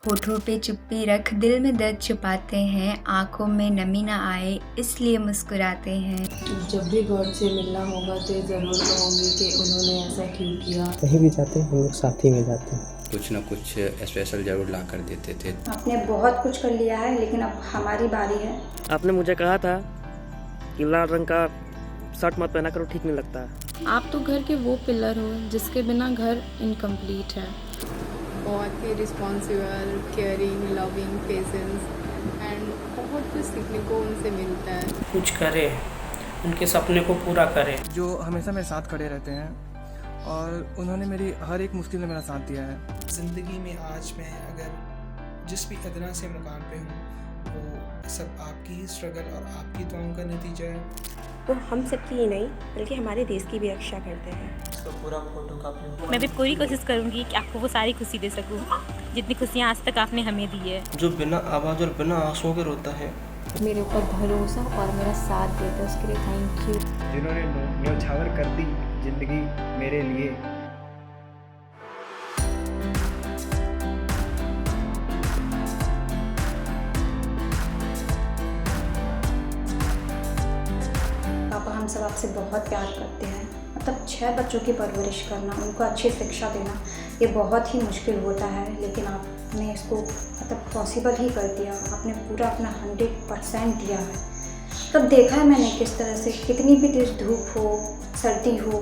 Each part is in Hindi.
होठों पे चुप्पी रख दिल में दर्द छुपाते हैं, आंखों में नमी ना आए इसलिए मुस्कुराते हैं। जब भी गॉड से मिलना होगा तो ये ज़रूर कहूँगी कि उन्होंने ऐसा क्यों किया। कहीं भी जाते हैं हम लोग साथ ही में जाते हैं। कुछ ना कुछ स्पेशल ज़रूर ला कर देते थे। आपने बहुत कुछ कर लिया है लेकिन अब हमारी बारी है। आपने मुझे कहा था कि लाल रंग का शर्ट मत पहना करो, ठीक नहीं लगता है। आप तो घर के वो पिलर हो जिसके बिना घर इनकम्प्लीट है। बहुत ही responsible, caring, loving, patience and बहुत कुछ सीखने को उनसे मिलता है। कुछ करे, उनके सपने को पूरा करे। जो हमेशा मेरे साथ खड़े रहते हैं और उन्होंने मेरी हर एक मुश्किल में मेरा साथ दिया है। ज़िंदगी में आज मैं अगर जिस भी अदना से मुकाम पे हूँ वो सब आपकी ही स्ट्रगल और आपकी दुआओं का नतीजा है। वो हम सबकी ही नहीं बल्कि हमारे देश की भी रक्षा करते हैं। तो पूरा फोटो कापी मैं भी पूरी कोशिश करूंगी कि आपको वो सारी खुशी दे सकूं जितनी खुशियां आज तक आपने हमें दी है। जो बिना आवाज़ और बिना आंसुओं के रोता है, मेरे ऊपर भरोसा और मेरा साथ देता है, उसके लिए थैंक यू। जिन्होंने न्योछावर कर दी जिंदगी मेरे लिए। पापा हम सब आपसे बहुत प्यार करते हैं। मतलब 6 बच्चों की परवरिश करना, उनको अच्छी शिक्षा देना ये बहुत ही मुश्किल होता है, लेकिन आपने इसको मतलब पॉसिबल ही कर दिया। आपने पूरा अपना 100% दिया है। तब देखा है मैंने किस तरह से, कितनी भी तेज़ धूप हो, सर्दी हो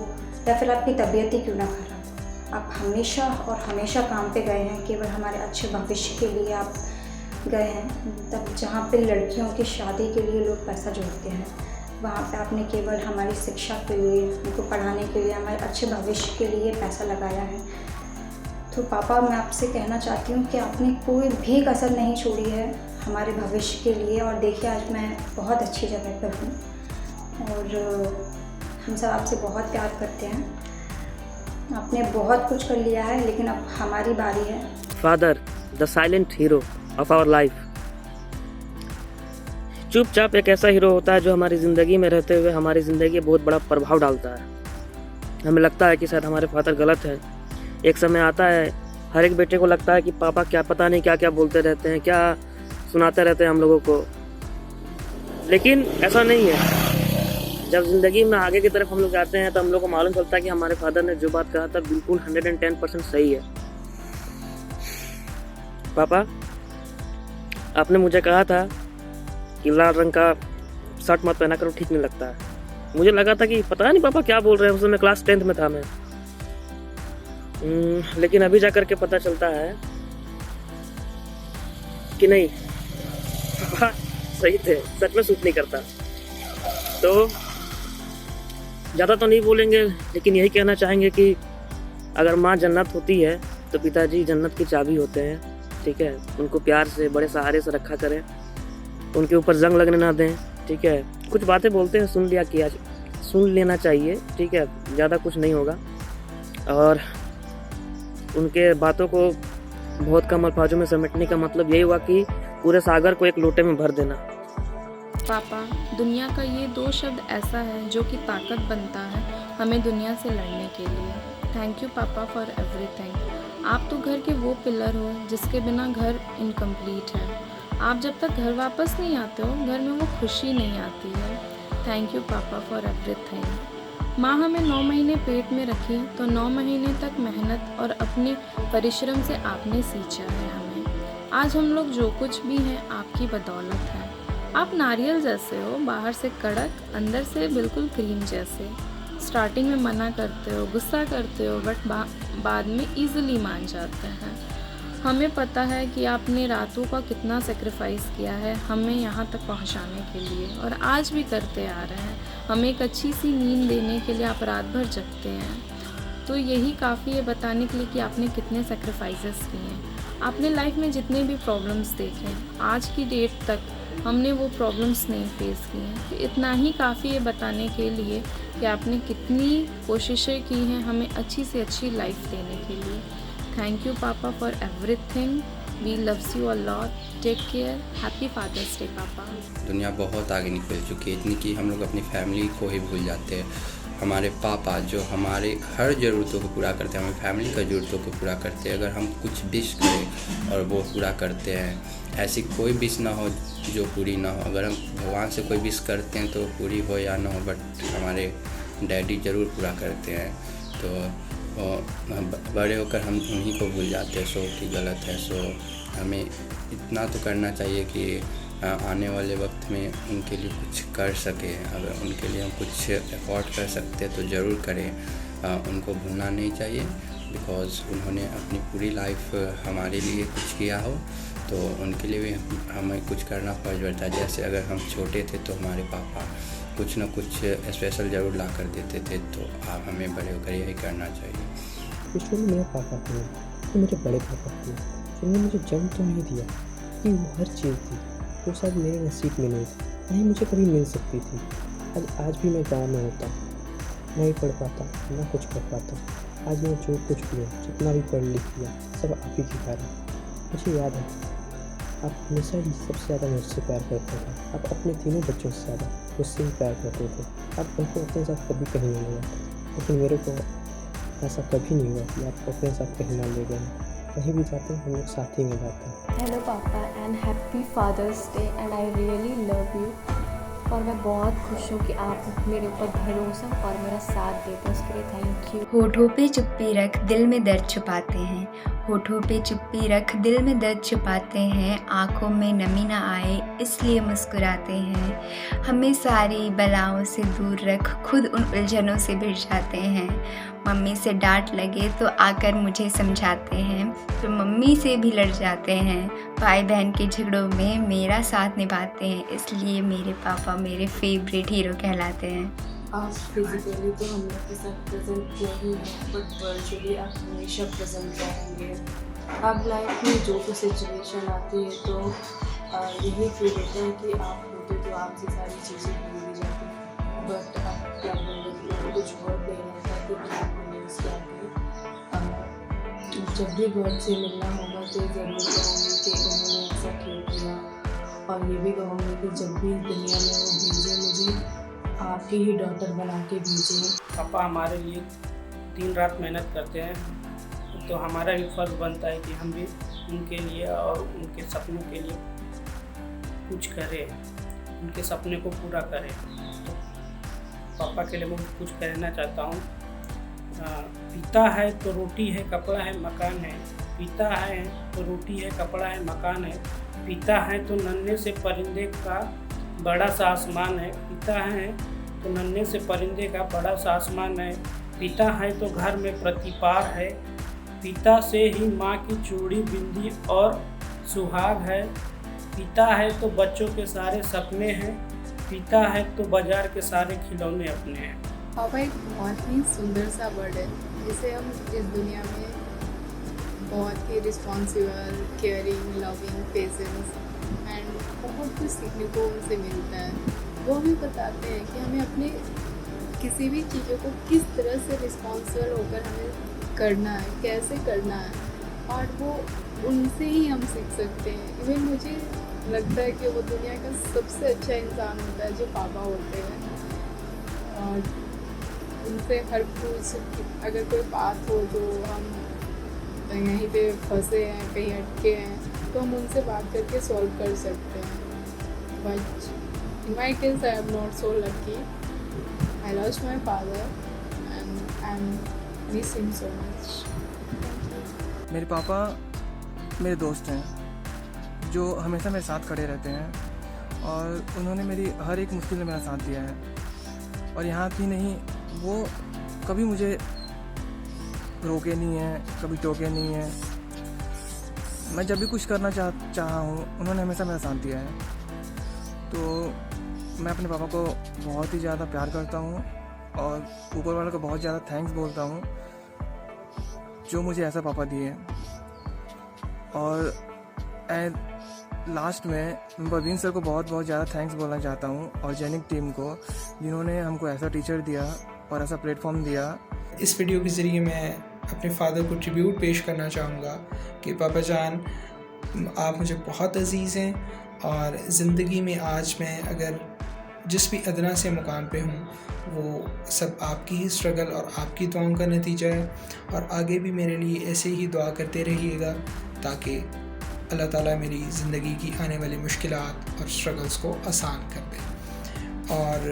या फिर आपकी तबीयत ही क्यों ना खराब, आप हमेशा और हमेशा काम पे गए हैं। केवल हमारे अच्छे भविष्य के लिए आप गए हैं। तब जहाँ पे लड़कियों की शादी के लिए लोग पैसा जोड़ते हैं, वहाँ पे आपने केवल हमारी शिक्षा के लिए, उनको पढ़ाने के लिए, हमारे अच्छे भविष्य के लिए पैसा लगाया है। तो पापा मैं आपसे कहना चाहती हूँ कि आपने कोई भी कसर नहीं छोड़ी है हमारे भविष्य के लिए। और देखिए आज मैं बहुत अच्छी जगह पर हूँ और हम सब आपसे बहुत प्यार करते हैं। आपने बहुत कुछ कर लिया है लेकिन अब हमारी बारी है। Father, the silent hero of our life. चुपचाप एक ऐसा हीरो होता है जो हमारी ज़िंदगी में रहते हुए हमारी ज़िंदगी में बहुत बड़ा प्रभाव डालता है। हमें लगता है कि शायद हमारे फादर गलत हैं। एक समय आता है हर एक बेटे को लगता है कि पापा क्या पता नहीं क्या क्या बोलते रहते हैं, क्या सुनाते रहते हैं हम लोगों को, लेकिन ऐसा नहीं है। जब ज़िंदगी में आगे की तरफ हम लोग जाते हैं तो हम लोग को मालूम चलता है कि हमारे फादर ने जो बात कहा था बिल्कुल 110% सही है। पापा, आपने मुझे कहा था कि लाल रंग का शर्ट मत पहना करो, ठीक नहीं लगता है। मुझे लगा था कि पता नहीं पापा क्या बोल रहे हैं, उस समय क्लास 10th में था मैं। लेकिन अभी जाकर के पता चलता है कि नहीं, पापा सही थे, सच में सूट नहीं करता। तो ज़्यादा तो नहीं बोलेंगे लेकिन यही कहना चाहेंगे कि अगर माँ जन्नत होती है तो पिताजी जन्नत की चाबी होते हैं। ठीक है, उनको प्यार से बड़े सहारे से रखा करें, उनके ऊपर जंग लगने ना दें। ठीक है, कुछ बातें बोलते हैं सुन लेना चाहिए। ठीक है, ज़्यादा कुछ नहीं होगा। और उनके बातों को बहुत कम अल्फाजों में समेटने का मतलब यही हुआ कि पूरे सागर को एक लोटे में भर देना। पापा, दुनिया का ये 2 शब्द ऐसा है जो कि ताकत बनता है हमें दुनिया से लड़ने के लिए। थैंक यू पापा फॉर एवरीथिंग। आप तो घर के वो पिलर हो जिसके बिना घर इनकम्प्लीट है। आप जब तक घर वापस नहीं आते हो घर में वो खुशी नहीं आती है। थैंक यू पापा फॉर एवरीथिंग। माँ हमें 9 महीने पेट में रखी तो 9 महीने तक मेहनत और अपने परिश्रम से आपने सींचा है हमें। आज हम लोग जो कुछ भी हैं आपकी बदौलत है। आप नारियल जैसे हो, बाहर से कड़क, अंदर से बिल्कुल क्रीम जैसे। स्टार्टिंग में मना करते हो, गुस्सा करते हो, बट बाद में ईज़िली मान जाते हैं। हमें पता है कि आपने रातों का कितना सेक्रीफाइस किया है हमें यहाँ तक पहुँचाने के लिए, और आज भी करते आ रहे हैं। हमें एक अच्छी सी नींद देने के लिए आप रात भर जगते हैं। तो यही काफ़ी है बताने के लिए कि आपने कितने सेक्रीफाइसेस किए हैं। आपने लाइफ में जितने भी प्रॉब्लम्स देखे आज की डेट तक हमने वो प्रॉब्लम्स नहीं फेस की हैं। तो इतना ही काफ़ी है बताने के लिए कि आपने कितनी कोशिशें की हैं हमें अच्छी से अच्छी लाइफ देने के लिए। थैंक यू पापा for everything. We loves you a lot. Take care. Happy father's day पापा। दुनिया बहुत आगे निकल चुकी है, इतनी कि हम लोग अपनी फैमिली को ही भूल जाते हैं। हमारे पापा जो हमारे हर ज़रूरतों को पूरा करते हैं, हमारी फैमिली का ज़रूरतों को पूरा करते हैं। अगर हम कुछ विश करें और वो पूरा करते हैं, ऐसी कोई विश ना हो जो पूरी ना हो। अगर हम भगवान से कोई विश करते हैं तो पूरी हो या ना हो, बट हमारे डैडी ज़रूर पूरा करते हैं। तो बड़े होकर हम उन्हीं को भूल जाते हैं, सो कि गलत है। सो हमें इतना तो करना चाहिए कि आने वाले वक्त में उनके लिए कुछ कर सके। अगर उनके लिए हम कुछ एफर्ट कर सकते हैं तो ज़रूर करें। उनको भूलना नहीं चाहिए, बिकॉज़ उन्होंने अपनी पूरी लाइफ हमारे लिए कुछ किया हो, तो उनके लिए भी हमें कुछ करना फर्ज बनता है। जैसे अगर हम छोटे थे तो हमारे पापा कुछ ना कुछ स्पेशल ज़रूर ला कर देते थे, तो आप हमें बड़े होकर यही करना चाहिए। एक्चुअली मेरे पापा थे, तो मेरे बड़े पापा थे, जिन्होंने मुझे जन्म तो नहीं दिया कि वो हर चीज़ थी, वो शायद मेरे नसीब में नहीं थी, नहीं मुझे कभी मिल सकती थी। आज भी मैं गाँव में होता, नहीं पढ़ पाता, ना कुछ कर पाता। आज मैं जो कुछ भी हूँ, जितना भी पढ़ लिख लिया, सब आप ही के कारण। मुझे याद है आप हमेशा ही सबसे ज़्यादा मुझसे प्यार करते थे। आप अपने तीनों बच्चों से ज़्यादा मुझसे ही प्यार करते थे। आप उनको अपने साथ कभी कहीं नहीं ले जाते, लेकिन मेरे को ऐसा कभी नहीं हुआ कि आप अपने साथ कहीं ना ले गए। कहीं भी जाते हैं हम लोग साथ ही में जाते हैं। हेलो पापा and happy father's day and I really love you. और मैं बहुत खुश हूँ कि आप मेरे ऊपर भरोसा और मेरा साथ देते हैं, उसके लिए थैंक यू। होठों पे चुप्पी रख दिल में दर्द छुपाते हैं, होठों पे चुप्पी रख दिल में दर्द छुपाते हैं, आँखों में नमी ना आए इसलिए मुस्कुराते हैं। हमें सारी बलाओं से दूर रख खुद उन उलझनों से भिड़ जाते हैं। मम्मी से डांट लगे तो आकर मुझे समझाते हैं, तो मम्मी से भी लड़ जाते हैं। भाई बहन के झगड़ों में मेरा साथ निभाते हैं, इसलिए मेरे पापा मेरे फेवरेट हीरो कहलाते हैं। आप फिजिकली तो हम लोग के साथ प्रेजेंट नहीं है, बट वर्चुअली आप हमेशा प्रेजेंट रहेंगे। अब लाइफ में जो भी सिचुएशन आती है तो यही फील होता है कि आप होते तो आपसे सारी चीज़ें भूल भी जाती, बट आप क्या बोलेंगे, कुछ वर्ड नहीं रहता कि आपको न्यूज़ क्या जब भी गॉड से मिलना होगा तो ज़रूर कहूँगी कि उन्होंने ऐसा क्यों किया, और ये भी कहूँगी कि जब भी दुनिया में वो भेजे मुझे आपकी ही डॉटर बना के भेजे। पापा हमारे लिए दिन रात मेहनत करते हैं, तो हमारा भी फर्ज बनता है कि हम भी उनके लिए और उनके सपनों के लिए कुछ करें, उनके सपने को पूरा करें। तो पापा के लिए मैं कुछ कहना चाहता हूँ। पिता है तो रोटी है, कपड़ा है, मकान है। पिता है तो रोटी है, कपड़ा है, मकान है। पिता है तो नन्हे से परिंदे का बड़ा सा आसमान है। पिता है तो नन्हे से परिंदे का बड़ा सा आसमान है। पिता है तो घर में प्रतिपार है। पिता से ही माँ की चूड़ी बिंदी और सुहाग है। पिता है तो बच्चों के सारे सपने हैं। पिता है तो बाजार के सारे खिलौने अपने हैं। पापा एक बहुत ही सुंदर सा वर्ड है, जिसे हम इस दुनिया में बहुत ही responsible, caring, loving, patience and बहुत कुछ सीखने को उनसे मिलता है। वो हमें बताते हैं कि हमें अपने किसी भी चीज़ों को किस तरह से रिस्पॉन्सिबल होकर हमें करना है, कैसे करना है, और वो उनसे ही हम सीख सकते हैं। इवन मुझे लगता है कि वो दुनिया का सबसे अच्छा इंसान होता है जो पापा होते हैं, और उनसे हर कुछ, अगर कोई बात हो जो हम यहीं पे फंसे हैं, कहीं अटके हैं, तो हम उनसे बात करके सॉल्व कर सकते हैं। But in my case I am not so lucky. I lost my father and I M miss him so much. मेरे पापा मेरे दोस्त हैं जो हमेशा मेरे साथ खड़े रहते हैं, और उन्होंने मेरी हर एक मुश्किल में मेरा साथ दिया है। और यहाँ की नहीं, वो कभी मुझे रोके नहीं हैं, कभी टोके नहीं हैं। मैं जब भी कुछ करना चाहा हूँ, उन्होंने हमेशा मेरा साथ दिया है। तो मैं अपने पापा को बहुत ही ज़्यादा प्यार करता हूँ, और ऊपर वाले को बहुत ज़्यादा थैंक्स बोलता हूँ जो मुझे ऐसा पापा दिए। और लास्ट में मैं परवीन सर को बहुत ज़्यादा थैंक्स बोलना चाहता हूँ, और जैनिक टीम को, जिन्होंने हमको ऐसा टीचर दिया और ऐसा प्लेटफॉर्म दिया। इस वीडियो के ज़रिए मैं अपने फादर को ट्रिब्यूट पेश करना चाहूँगा कि पापा जान, आप मुझे बहुत अजीज़ हैं, और ज़िंदगी में आज मैं अगर जिस भी अदना से मुकाम पे हूँ वो सब आपकी ही स्ट्रगल और आपकी दुआओं का नतीजा है। और आगे भी मेरे लिए ऐसे ही दुआ करते रहिएगा ताकि अल्लाह ताला मेरी ज़िंदगी की आने वाली मुश्किलात और स्ट्रगल्स को आसान कर दे। और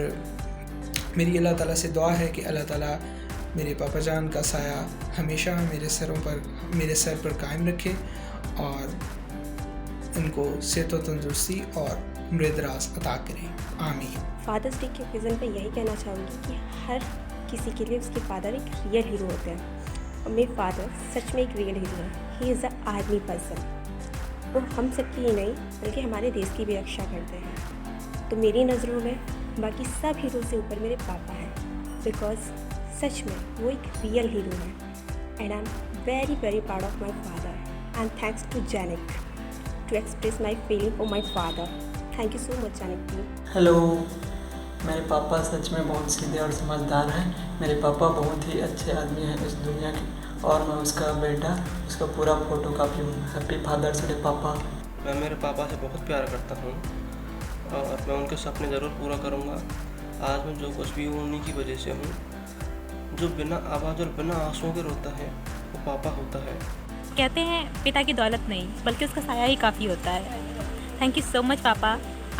मेरी अल्लाह ताला से दुआ है कि अल्लाह ताला मेरे पापा जान का साया हमेशा मेरे सर पर कायम रखे और उनको सेहत व तंदुरुस्ती और उम्र-ए-दराज अता करे। आमीन। फादर्स डे के ओकेज़न पे यही कहना चाहूँगी कि हर किसी के लिए उसके फादर एक रियल हीरो होते हैं और मेरे फादर सच में एक रियल हीरो है। He is a army person. वो हम सबकी ही नहीं बल्कि हमारे देश की भी रक्षा करते हैं। तो मेरी नज़रों में बाकी सब हीरो से ऊपर मेरे पापा हैं, बिकॉज सच में वो एक रियल हीरो है। And I am very very proud of my father and thanks to Jainik to express my feeling for my father. Thank you so much Jainik ji. Hello, मेरे पापा सच में बहुत सीधे और समझदार हैं। मेरे पापा बहुत ही अच्छे आदमी हैं इस दुनिया के और मैं उसका बेटा, उसका पूरा फोटो कापी हूँ। हैप्पी फादर्स डे पापा। मैं मेरे पापा से बहुत प्यार करता हूँ और मैं उनके सपने ज़रूर पूरा करूँगा। आज मैं जो कुछ भी हूँ उन्हीं की वजह से हूँ। जो बिना आवाज़ और बिना आंसुओं के रोता है वो पापा होता है। कहते हैं पिता की दौलत नहीं बल्कि उसका साया ही काफ़ी होता है। थैंक यू सो मच पापा,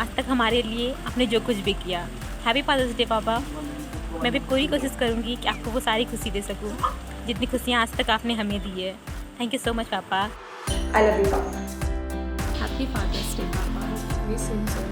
आज तक हमारे लिए आपने जो कुछ भी किया। हैप्पी फादर्स डे पापा। मैं भी पूरी कोशिश करूँगी कि आपको वो सारी खुशी दे सकूँ जितनी खुशियाँ आज तक आपने हमें दी है। थैंक यू सो मच पापा। आई लव यू पापा। हैप्पी फादर्स डे पापा। We soon, sir.